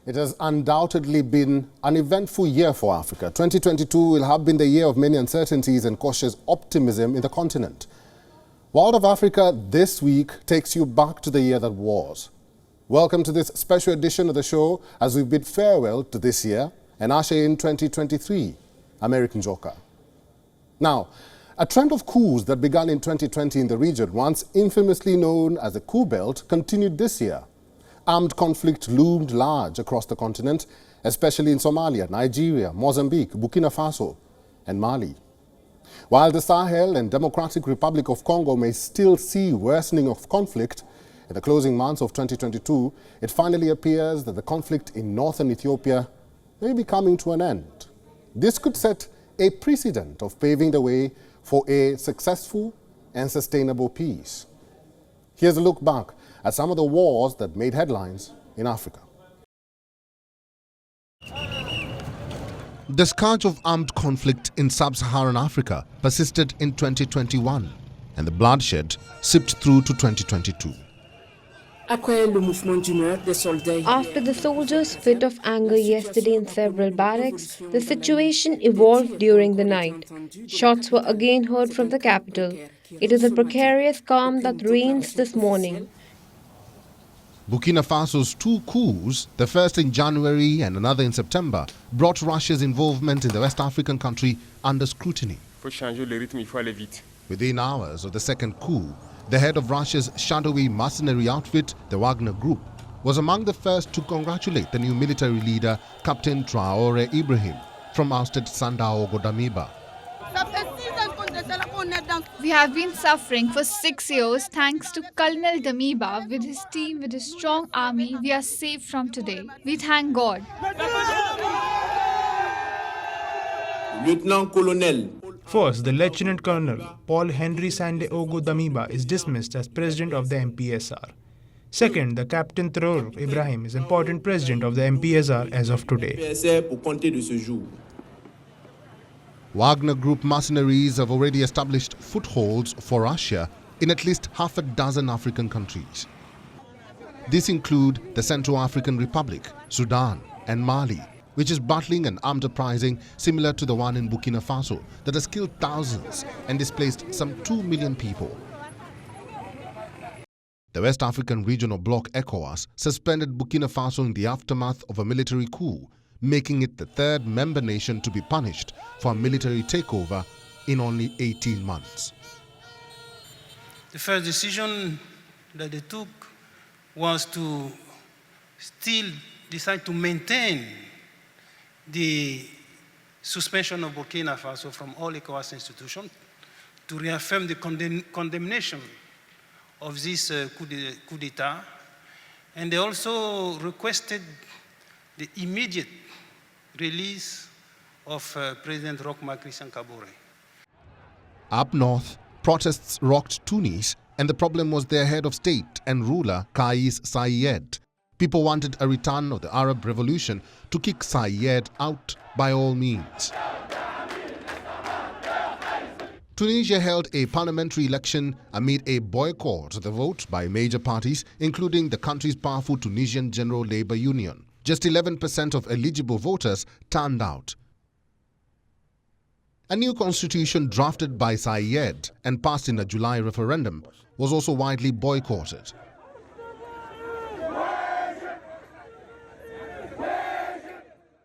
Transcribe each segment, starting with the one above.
It has undoubtedly been an eventful year for Africa. 2022 will have been the year of many uncertainties and cautious optimism in the continent. World of Africa this week takes you back to the year that was. Welcome to this special edition of the show as we bid farewell to this year and usher in 2023, American Joker. Now, a trend of coups that began in 2020 in the region, once infamously known as the coup belt, continued this year. Armed conflict loomed large across the continent, especially in Somalia, Nigeria, Mozambique, Burkina Faso and Mali. While the Sahel and Democratic Republic of Congo may still see worsening of conflict, in the closing months of 2022, it finally appears that the conflict in northern Ethiopia may be coming to an end. This could set a precedent of paving the way for a successful and sustainable peace. Here's a look back at some of the wars that made headlines in Africa. The scourge of armed conflict in sub-Saharan Africa persisted in 2021, and the bloodshed sipped through to 2022. After the soldiers' fit of anger yesterday in several barracks, the situation evolved during the night. Shots were again heard from the capital. It is a precarious calm that reigns this morning. Burkina Faso's two coups, the first in January and another in September, brought Russia's involvement in the West African country under scrutiny. Within hours of the second coup, the head of Russia's shadowy mercenary outfit, the Wagner Group, was among the first to congratulate the new military leader, Captain Traoré Ibrahim, from ousted Sandaogo Damiba. We have been suffering for 6 years thanks to Colonel Damiba. With his team, with his strong army, we are safe from today. We thank God. Lieutenant Colonel. First, the Lieutenant Colonel Paul Henry Sandaogo Damiba is dismissed as President of the MPSR. Second, the Captain Traoré Ibrahim is important President of the MPSR as of today. Wagner Group mercenaries have already established footholds for Russia in at least half a dozen African countries. These include the Central African Republic, Sudan and Mali, which is battling an armed uprising similar to the one in Burkina Faso that has killed thousands and displaced some 2 million people. The West African Regional Bloc ECOWAS suspended Burkina Faso in the aftermath of a military coup, making it the third member nation to be punished for a military takeover in only 18 months. The first decision that they took was to still decide to maintain the suspension of Burkina Faso from all ECOWAS institutions, to reaffirm the condemnation of this coup d'etat, and they also requested the immediate release of President Roch-Marc Christian Kabore. Up north, protests rocked Tunis, and the problem was their head of state and ruler, Kais Saied. People wanted a return of the Arab Revolution to kick Saied out by all means. Tunisia held a parliamentary election amid a boycott of the vote by major parties, including the country's powerful Tunisian General Labour Union. Just 11% of eligible voters turned out. A new constitution drafted by Saied and passed in a July referendum was also widely boycotted.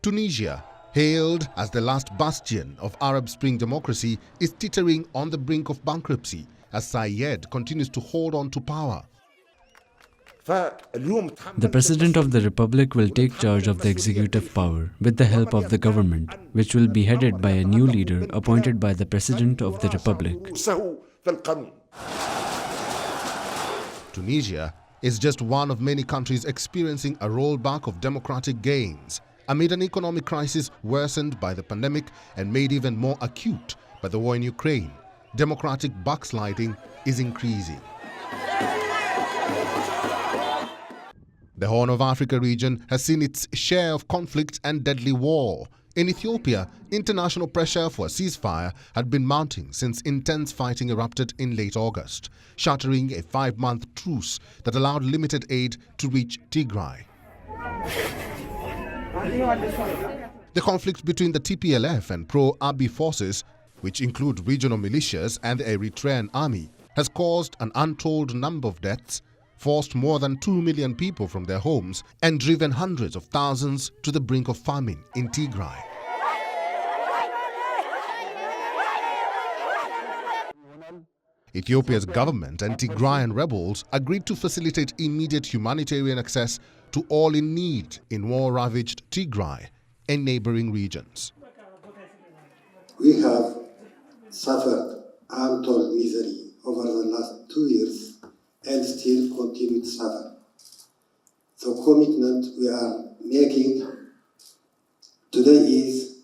Tunisia, hailed as the last bastion of Arab Spring democracy, is teetering on the brink of bankruptcy as Saied continues to hold on to power. The President of the Republic will take charge of the executive power with the help of the government, which will be headed by a new leader appointed by the President of the Republic. Tunisia is just one of many countries experiencing a rollback of democratic gains amid an economic crisis worsened by the pandemic and made even more acute by the war in Ukraine. Democratic backsliding is increasing. The Horn of Africa region has seen its share of conflict and deadly war. In Ethiopia, international pressure for a ceasefire had been mounting since intense fighting erupted in late August, shattering a 5-month truce that allowed limited aid to reach Tigray. The conflict between the TPLF and pro-Abiy forces, which include regional militias and the Eritrean army, has caused an untold number of deaths, forced more than 2 million people from their homes, and driven hundreds of thousands to the brink of famine in Tigray. Ethiopia's government and Tigrayan rebels agreed to facilitate immediate humanitarian access to all in need in war-ravaged Tigray and neighboring regions. We have suffered untold misery over the last 2 years and still continue to suffer. The commitment we are making today is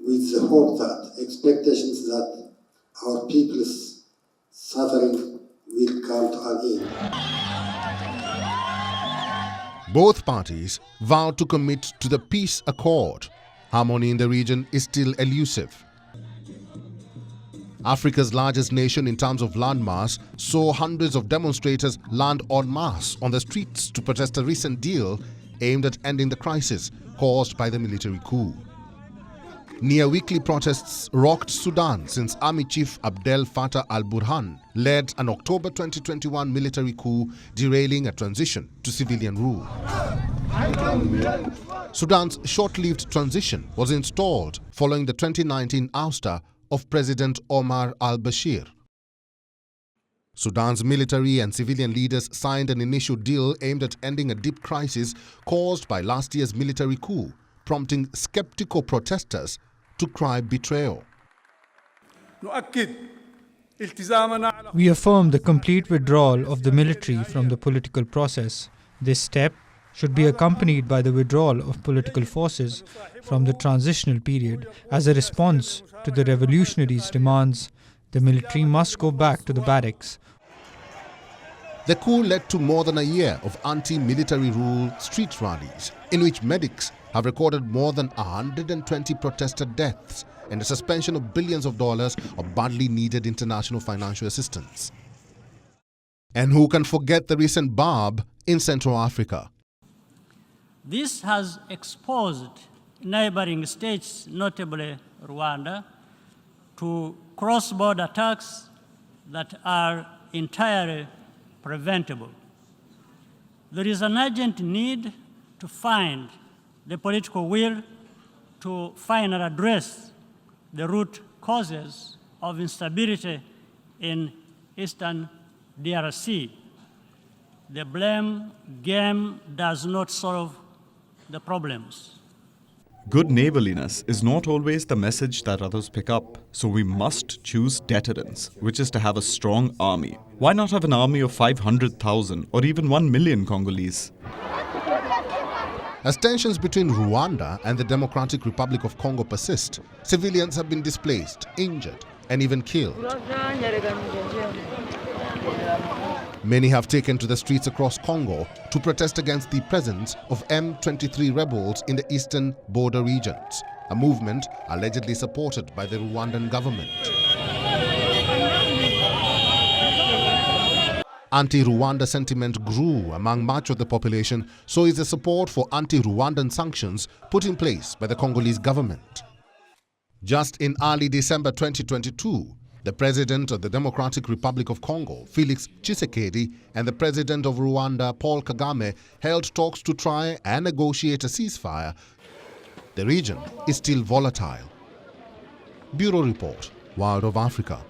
with the hope that expectations that our people's suffering will come to an end. Both parties vowed to commit to the peace accord. Harmony in the region is still elusive. Africa's largest nation in terms of landmass saw hundreds of demonstrators land en masse on the streets to protest a recent deal aimed at ending the crisis caused by the military coup. Near-weekly protests rocked Sudan since Army Chief Abdel Fattah al-Burhan led an October 2021 military coup derailing a transition to civilian rule. Sudan's short-lived transition was installed following the 2019 ouster of President Omar al-Bashir. Sudan's military and civilian leaders signed an initial deal aimed at ending a deep crisis caused by last year's military coup, prompting skeptical protesters to cry betrayal. We affirm the complete withdrawal of the military from the political process. This step should be accompanied by the withdrawal of political forces from the transitional period as a response to the revolutionaries' demands. The military must go back to the barracks. The coup led to more than a year of anti-military rule street rallies, in which medics have recorded more than 120 protester deaths and a suspension of billions of dollars of badly needed international financial assistance. And who can forget the recent barb in Central Africa? This has exposed neighboring states, notably Rwanda, to cross-border attacks that are entirely preventable. There is an urgent need to find the political will to finally address the root causes of instability in Eastern DRC. The blame game does not solve the problems. Good neighborliness is not always the message that others pick up, so we must choose deterrence, which is to have a strong army. Why not have an army of 500,000 or even 1 million Congolese? As tensions between Rwanda and the Democratic Republic of Congo persist, civilians have been displaced, injured, and even killed. Many have taken to the streets across Congo to protest against the presence of M23 rebels in the eastern border regions, a movement allegedly supported by the Rwandan government. Anti-Rwanda sentiment grew among much of the population, so is the support for anti-Rwandan sanctions put in place by the Congolese government. Just in early December 2022, the President of the Democratic Republic of Congo, Felix Tshisekedi, and the President of Rwanda, Paul Kagame, held talks to try and negotiate a ceasefire. The region is still volatile. Bureau Report, World of Africa.